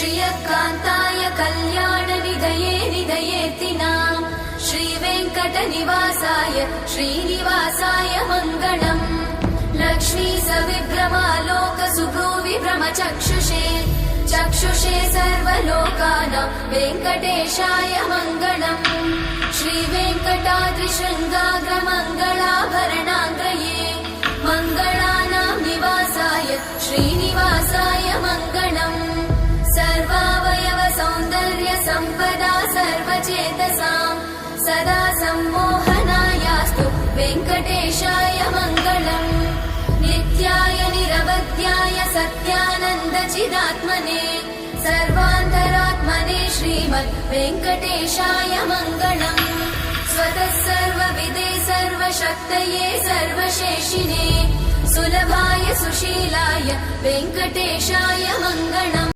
श्रियकान्ताय कल्याणनिधये निधयेतिनाम् श्रीवेङ्कटनिवासाय श्रीनिवासाय मङ्गलम् लक्ष्मी सविभ्रमालोक सुभ्रूविभ्रमचक्षुषे चक्षुषे सर्वलोकानां वेङ्कटेशाय मङ्गलम् श्रीवेङ्कटाद्रिशृङ्गाग्रमङ्गलाभरणाङ्गये मङ्गलानां निवासाय श्रीनिवासाय मङ्गलम् सर्वावयव सौन्दर्य सम्पदा सर्वचेतसां सदा सम्मोहनायास्तु वेङ्कटेशाय मङ्गलम् नित्याय निरवध्याय सत्यानन्दचिदात्मने सर्वान्तरात्मने श्रीमद् वेङ्कटेशाय मङ्गलम् स्वतः सर्वविदे सर्वशक्तये सर्वशेषिने सुलभाय सुशीलाय वेङ्कटेशाय मङ्गलम्।